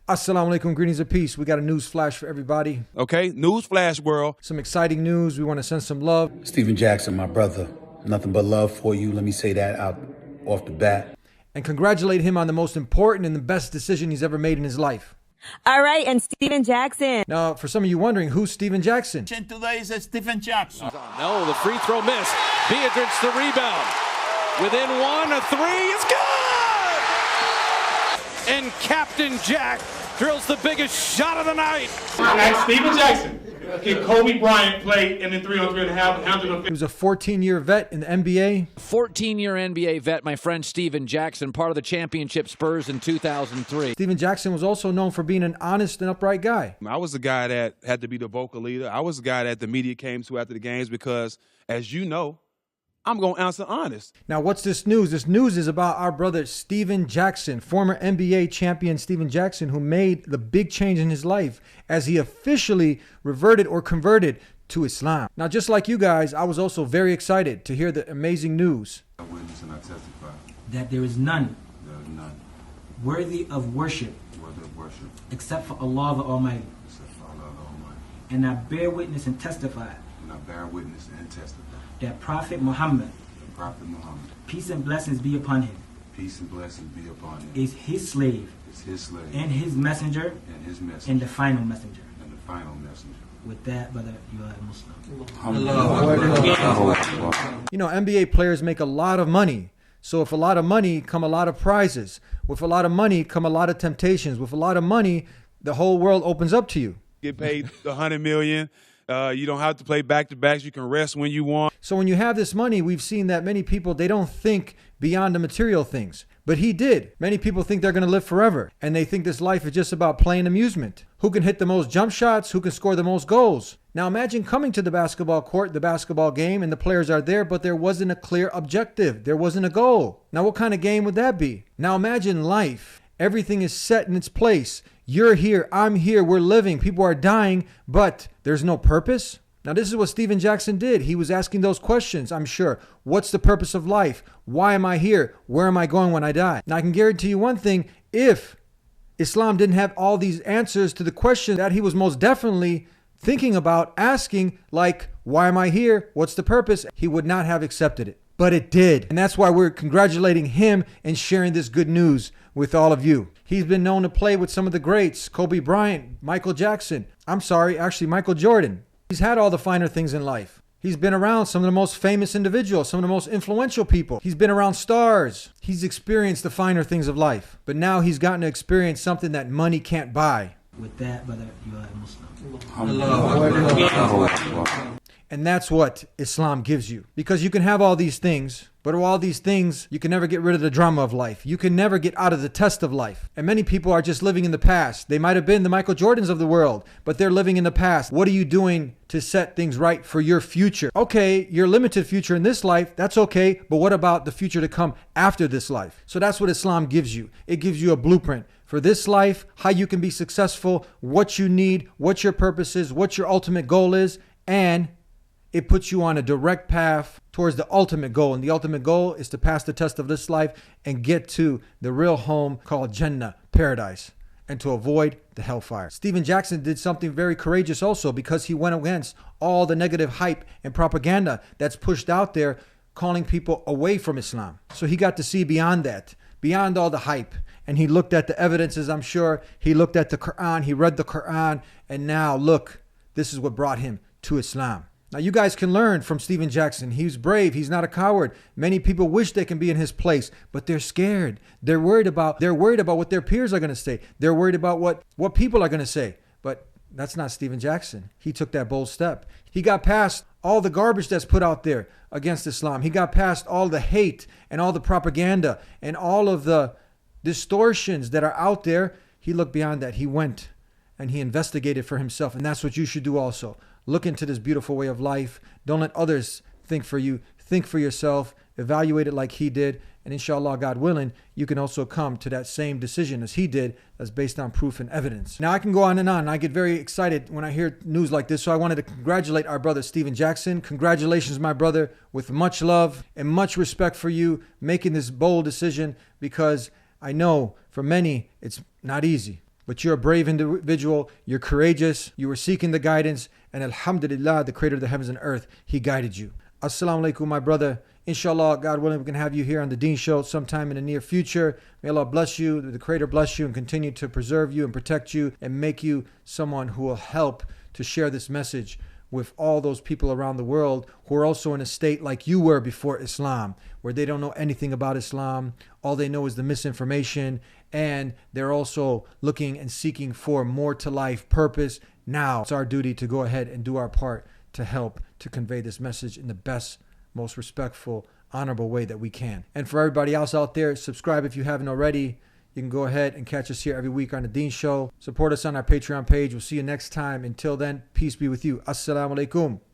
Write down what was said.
Assalamu alaikum, greetings of peace. We got a news flash for everybody. Okay, news flash world. Some exciting news. We want to send some love. Steven Jackson, my brother, nothing but love for you. Let me say that out off the bat. And congratulate him on the most important and the best decision he's ever made in his life. All right, and Steven Jackson. Now, for some of you wondering, who's Steven Jackson? Today is Steven Jackson. No, the free throw miss. Beatrice the rebound. Within one, a three is good! And Captain Jack drills the biggest shot of the night. Ask Steven Jackson. Can Kobe Bryant play in the 3-on-3 and handle the... He was a 14-year vet in the NBA. 14-year NBA vet, my friend Steven Jackson, part of the championship Spurs in 2003. Steven Jackson was also known for being an honest and upright guy. I was the guy that had to be the vocal leader. I was the guy that the media came to after the games because, as you know, I'm going to answer honest. Now, what's this news? This news is about our brother Steven Jackson, former NBA champion Steven Jackson, who made the big change in his life as he officially reverted or converted to Islam. Now, just like you guys, I was also very excited to hear the amazing news. I witness and I testify that there is none worthy of worship except for Allah the Almighty. And I bear witness and testify that Prophet Muhammad, peace and blessings be upon him, is his slave, and his messenger, and the final messenger. With that, brother, you are a Muslim. You know, NBA players make a lot of money. So with a lot of money come a lot of prizes. With a lot of money come a lot of temptations. With a lot of money, the whole world opens up to you. Get paid $100 million. You don't have to play back-to-backs. You can rest when you want. So when you have this money, we've seen that many people, they don't think beyond the material things. But he did. Many people think they're going to live forever. And they think this life is just about plain amusement. Who can hit the most jump shots? Who can score the most goals? Now imagine coming to the basketball court, the basketball game, and the players are there, but there wasn't a clear objective. There wasn't a goal. Now what kind of game would that be? Now imagine life. Everything is set in its place. You're here, I'm here, we're living, people are dying, but there's no purpose. Now this is what Steven Jackson did. He was asking those questions, I'm sure. What's the purpose of life? Why am I here? Where am I going when I die? Now I can guarantee you one thing, if Islam didn't have all these answers to the question that he was most definitely thinking about asking, like, why am I here? What's the purpose? He would not have accepted it. But it did. And that's why we're congratulating him and sharing this good news with all of you. He's been known to play with some of the greats, Kobe Bryant, Michael Jordan. He's had all the finer things in life. He's been around some of the most famous individuals, some of the most influential people. He's been around stars. He's experienced the finer things of life. But now he's gotten to experience something that money can't buy. With that, brother, you are a Muslim. And that's what Islam gives you. Because you can have all these things, but all these things, you can never get rid of the drama of life. You can never get out of the test of life. And many people are just living in the past. They might have been the Michael Jordans of the world, but they're living in the past. What are you doing to set things right for your future? Okay, your limited future in this life, that's okay, but what about the future to come after this life? So that's what Islam gives you. It gives you a blueprint for this life, how you can be successful, what you need, what your purpose is, what your ultimate goal is, and it puts you on a direct path towards the ultimate goal. And the ultimate goal is to pass the test of this life and get to the real home called Jannah, paradise, and to avoid the hellfire. Steven Jackson did something very courageous also because he went against all the negative hype and propaganda that's pushed out there calling people away from Islam. So he got to see beyond that, beyond all the hype. And he looked at the evidences, I'm sure. He looked at the Quran, he read the Quran, and now look, this is what brought him to Islam. Now you guys can learn from Steven Jackson. He's brave. He's not a coward. Many people wish they can be in his place, but they're scared. They're worried about what their peers are going to say. They're worried about what people are going to say. But that's not Steven Jackson. He took that bold step. He got past all the garbage that's put out there against Islam. He got past all the hate and all the propaganda and all of the distortions that are out there. He looked beyond that. He went and he investigated for himself. And that's what you should do also. Look into this beautiful way of life. Don't let others think for you. Think for yourself. Evaluate it like he did. And inshallah, God willing, you can also come to that same decision as he did, that's based on proof and evidence. Now, I can go on and on. I get very excited when I hear news like this. So I wanted to congratulate our brother, Steven Jackson. Congratulations, my brother, with much love and much respect for you making this bold decision, because I know for many, it's not easy. But you're a brave individual. You're courageous. You were seeking the guidance. And alhamdulillah, the creator of the heavens and earth, he guided you. Assalamu alaikum, my brother. Inshallah, God willing, we can have you here on the Deen Show sometime in the near future. May Allah bless you, the Creator bless you, and continue to preserve you and protect you and make you someone who will help to share this message with all those people around the world who are also in a state like you were before Islam, where they don't know anything about Islam. All they know is the misinformation, and they're also looking and seeking for more to life purpose. Now it's our duty to go ahead and do our part to help to convey this message in the best, most respectful, honorable way that we can. And for everybody else out there, subscribe if you haven't already. You can go ahead and catch us here every week on the Deen Show. Support us on our Patreon page. We'll see you next time. Until then, peace be with you. Assalamu alaikum.